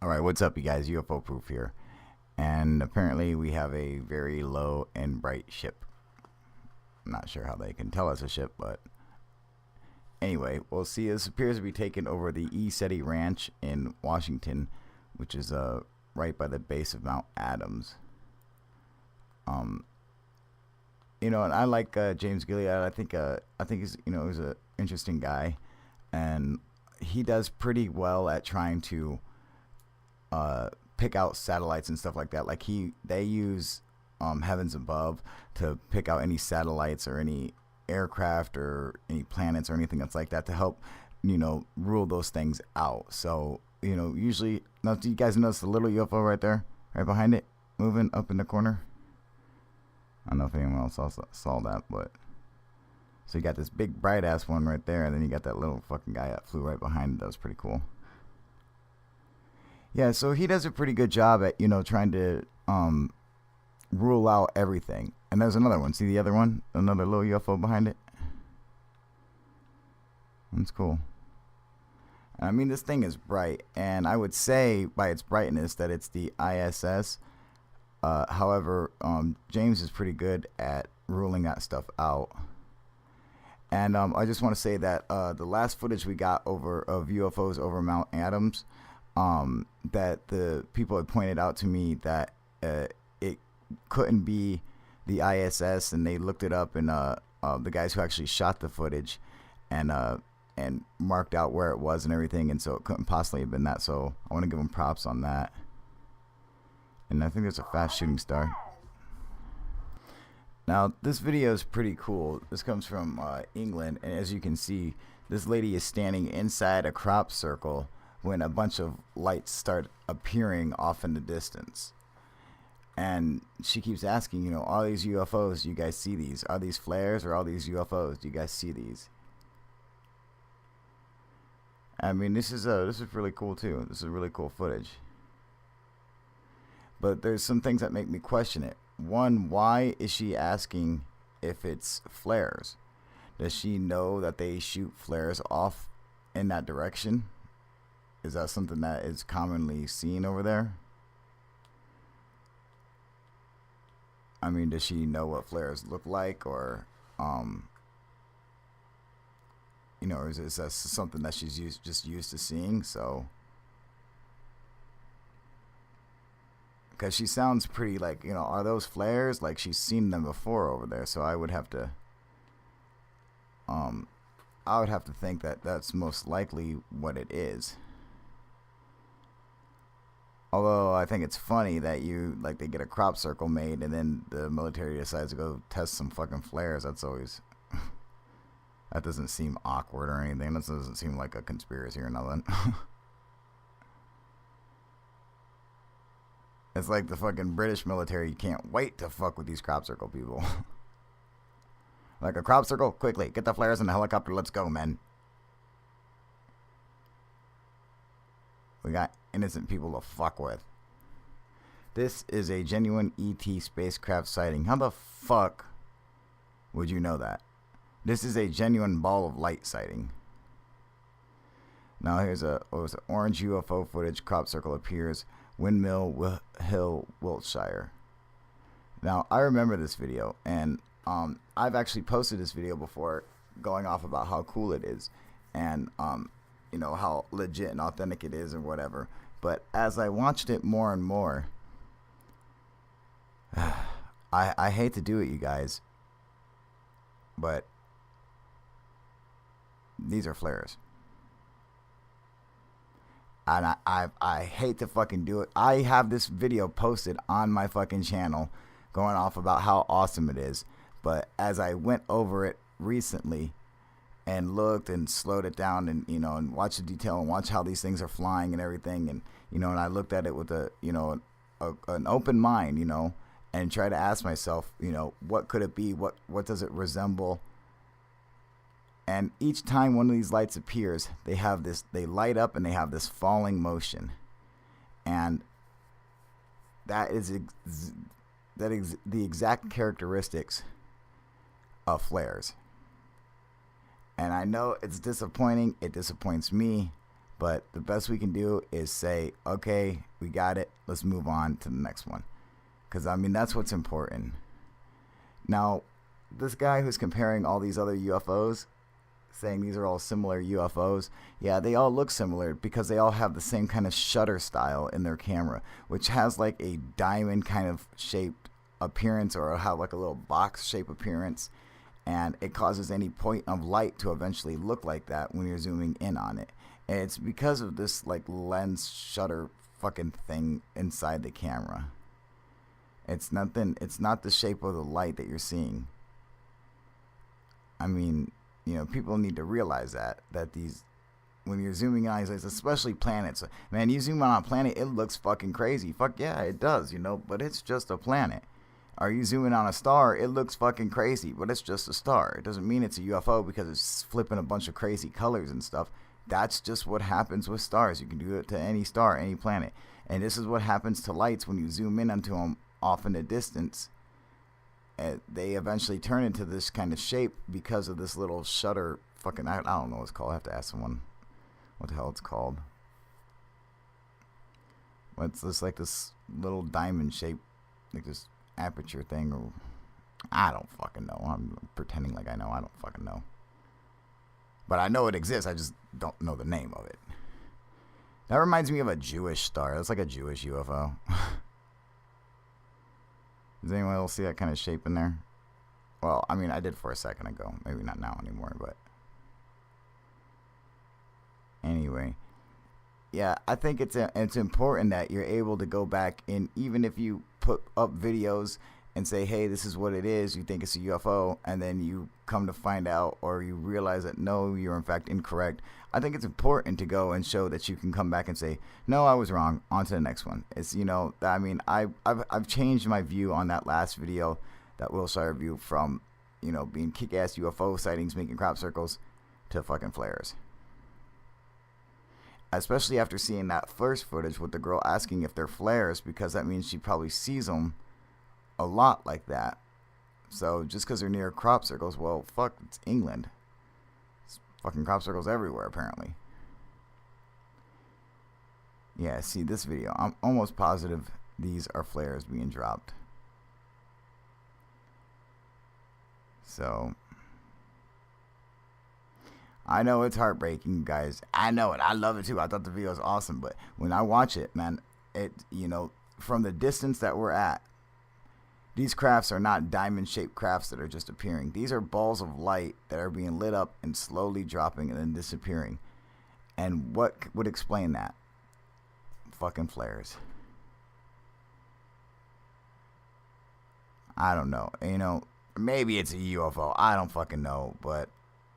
Alright, what's up you guys? UFO Proof here. And apparently we have a very low and bright ship. I'm not sure how they can tell it's a ship, but anyway, we'll see. This appears to be taken over the ESETI Ranch in Washington, which is right by the base of Mount Adams. You know, and I like James Gilead. I think he's he's an interesting guy, and he does pretty well at trying to pick out satellites and stuff like that. Like they use Heavens Above to pick out any satellites or any aircraft or any planets or anything that's like that to help rule those things out. So usually, now do you guys notice the little UFO right there, right behind it, moving up in the corner? I don't know if anyone else saw that, but so you got this big bright ass one right there, and then you got that little fucking guy that flew right behind it. That was pretty cool. Yeah, so he does a pretty good job at trying to rule out everything. And there's another one. See the other one? Another little UFO behind it. That's cool. I mean, this thing is bright, and I would say by its brightness that it's the ISS. However, James is pretty good at ruling that stuff out. And I just want to say that the last footage we got of UFOs over Mount Adams, that the people had pointed out to me that it couldn't be the ISS, and they looked it up, and the guys who actually shot the footage and marked out where it was and everything, and so it couldn't possibly have been that. So I want to give them props on that. And I think there's a fast shooting star. Now this video is pretty cool. This comes from England, and as you can see, this lady is standing inside a crop circle when a bunch of lights start appearing off in the distance. And she keeps asking, all these UFOs, do you guys see these? Are these flares or all these UFOs? Do you guys see these? I mean, this is really cool too. This is really cool footage. But there's some things that make me question it. One, why is she asking if it's flares? Does she know that they shoot flares off in that direction? Is that something that is commonly seen over there? I mean, does she know what flares look like, or or is this something that she's just used to seeing? So, because she sounds pretty like, are those flares? Like she's seen them before over there. So I would have to think that that's most likely what it is. Although I think it's funny that they get a crop circle made, and then the military decides to go test some fucking flares. That's always that doesn't seem awkward or anything. That doesn't seem like a conspiracy or nothing. It's like the fucking British military can't wait to fuck with these crop circle people. Like, a crop circle? Quickly, get the flares in the helicopter. Let's go, men. We got innocent people to fuck with. This is a genuine ET spacecraft sighting. How the fuck would you know that? This is a genuine ball of light sighting. Now here's orange UFO footage. Crop circle appears. Windmill Hill, Wiltshire. Now I remember this video, and I've actually posted this video before, going off about how cool it is, and how legit and authentic it is, or whatever. But as I watched it more and more, I hate to do it, you guys, but these are flares. And I hate to fucking do it. I have this video posted on my fucking channel going off about how awesome it is. But as I went over it recently and looked and slowed it down and, and watched the detail and watched how these things are flying and everything, and, and I looked at it with an open mind, and try to ask myself, what could it be? What does it resemble? And each time one of these lights appears, they light up and they have this falling motion. And that is the exact characteristics of flares. And I know it's disappointing. It disappoints me. But the best we can do is say, okay, we got it. Let's move on to the next one. Because, I mean, that's what's important. Now, this guy who's comparing all these other UFOs, saying these are all similar UFOs, yeah, they all look similar because they all have the same kind of shutter style in their camera, which has like a diamond kind of shaped appearance, or have like a little box shape appearance, and it causes any point of light to eventually look like that when you're zooming in on it. And it's because of this like lens shutter fucking thing inside the camera. It's not the shape of the light that you're seeing. I mean, you know, people need to realize that these, when you're zooming in on these, especially planets, man, you zoom in on a planet, it looks fucking crazy. Fuck yeah, it does, you know, but it's just a planet. Are you zooming on a star? It looks fucking crazy, but it's just a star. It doesn't mean it's a UFO because it's flipping a bunch of crazy colors and stuff. That's just what happens with stars. You can do it to any star, any planet. And this is what happens to lights when you zoom in onto them off in the distance. They eventually turn into this kind of shape because of this little shutter fucking, I don't know what it's called. I have to ask someone what the hell it's called. What's this, like this little diamond shape, like this aperture thing, or I don't fucking know. I'm pretending like I know. I don't fucking know. But I know it exists. I just don't know the name of it. That reminds me of a Jewish star. That's like a Jewish UFO. Does anyone else see that kind of shape in there? Well, I mean, I did for a second ago. Maybe not now anymore, but anyway. Yeah, I think it's important that you're able to go back, and even if you put up videos and say, hey, this is what it is, you think it's a UFO, and then you come to find out, or you realize that no, you're in fact incorrect. I think it's important to go and show that you can come back and say, no, I was wrong, on to the next one. It's, you know, I mean, I've changed my view on that last video, that Wilshire review, from, you know, being kick-ass UFO sightings making crop circles to fucking flares. Especially after seeing that first footage with the girl asking if they're flares, because that means she probably sees them a lot like that. So just because they're near crop circles, well, fuck, it's England. It's fucking crop circles everywhere, apparently. Yeah, see this video. I'm almost positive these are flares being dropped. So I know it's heartbreaking, guys. I know it. I love it too. I thought the video was awesome, but when I watch it, man, it, you know, from the distance that we're at, these crafts are not diamond-shaped crafts that are just appearing. These are balls of light that are being lit up and slowly dropping and then disappearing. And what would explain that? Fucking flares. I don't know. You know, maybe it's a UFO. I don't fucking know, but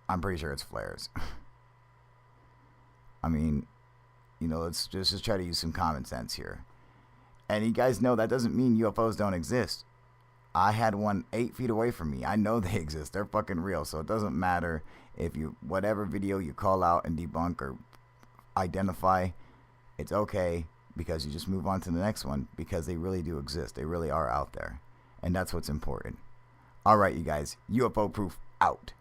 I'm pretty sure it's flares. I mean, you know, let's just try to use some common sense here. And you guys know that doesn't mean UFOs don't exist. I had one 8 feet away from me. I know they exist. They're fucking real. So it doesn't matter if you, whatever video you call out and debunk or identify, it's okay, because you just move on to the next one, because they really do exist. They really are out there. And that's what's important. All right, you guys. UFO proof out.